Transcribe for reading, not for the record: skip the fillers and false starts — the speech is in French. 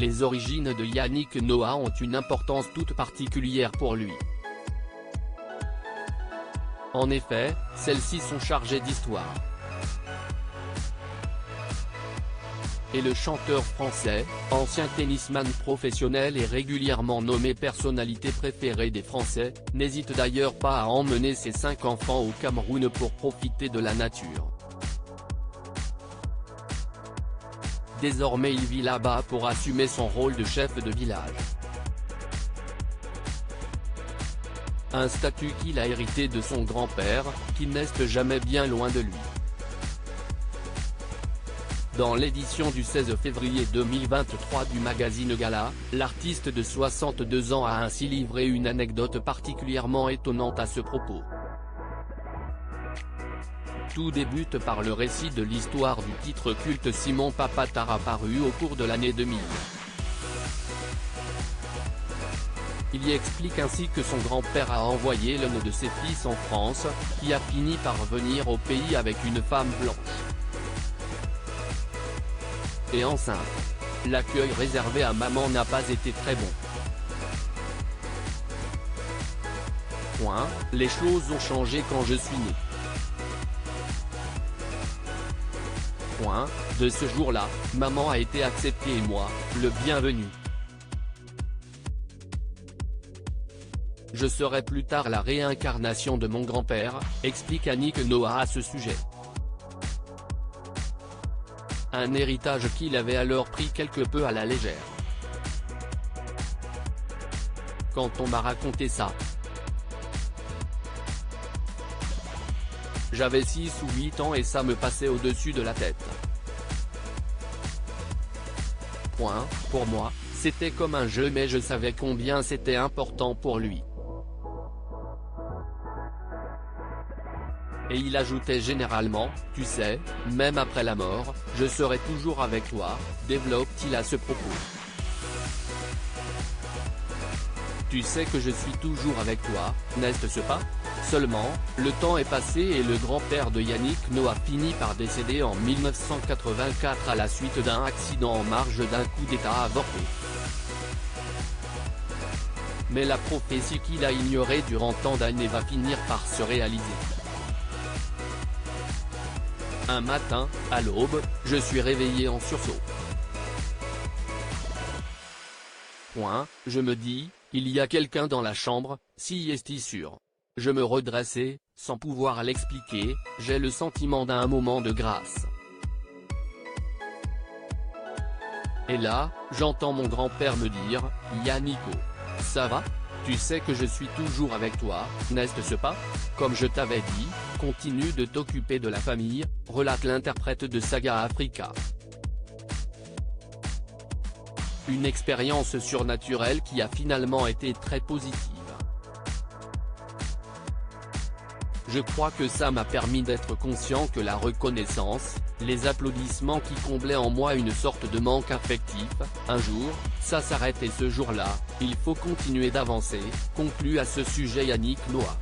les origines de Yannick Noah ont une importance toute particulière pour lui. En effet, celles-ci sont chargées d'histoire. Et le chanteur français, ancien tennisman professionnel et régulièrement nommé personnalité préférée des Français, n'hésite d'ailleurs pas à emmener ses 5 enfants au Cameroun pour profiter de la nature. Désormais il vit là-bas pour assumer son rôle de chef de village. Un statut qu'il a hérité de son grand-père, qui n'est jamais bien loin de lui. Dans l'édition du 16 février 2023 du magazine Gala, l'artiste de 62 ans a ainsi livré une anecdote particulièrement étonnante à ce propos. Tout débute par le récit de l'histoire du titre culte Simon Papatar paru au cours de l'année 2000. Il y explique ainsi que son grand-père a envoyé l'un de ses fils en France, qui a fini par revenir au pays avec une femme blanche et enceinte. L'accueil réservé à maman n'a pas été très bon. Les choses ont changé quand je suis né. De ce jour-là, maman a été acceptée et moi, le bienvenu. Je serai plus tard la réincarnation de mon grand-père, explique Yannick Noah à ce sujet. Un héritage qu'il avait alors pris quelque peu à la légère. Quand on m'a raconté ça, j'avais 6 ou 8 ans et ça me passait au-dessus de la tête. Pour moi, c'était comme un jeu mais je savais combien c'était important pour lui. Et il ajoutait généralement, tu sais, même après la mort, je serai toujours avec toi, développe-t-il à ce propos. Tu sais que je suis toujours avec toi, n'est-ce pas ? Seulement, le temps est passé et le grand-père de Yannick Noah finit par décéder en 1984 à la suite d'un accident en marge d'un coup d'État avorté. Mais la prophétie qu'il a ignorée durant tant d'années va finir par se réaliser. Un matin, à l'aube, je suis réveillé en sursaut. Je me dis, il y a quelqu'un dans la chambre, si est-il sûr. Je me redressais, sans pouvoir l'expliquer, j'ai le sentiment d'un moment de grâce. Et là, j'entends mon grand-père me dire, Yannico, ça va ? Tu sais que je suis toujours avec toi, n'est-ce pas ? Comme je t'avais dit, continue de t'occuper de la famille, relate l'interprète de Saga Africa. Une expérience surnaturelle qui a finalement été très positive. Je crois que ça m'a permis d'être conscient que la reconnaissance, les applaudissements qui comblaient en moi une sorte de manque affectif, un jour, ça s'arrête et ce jour-là, il faut continuer d'avancer, conclut à ce sujet Yannick Noah.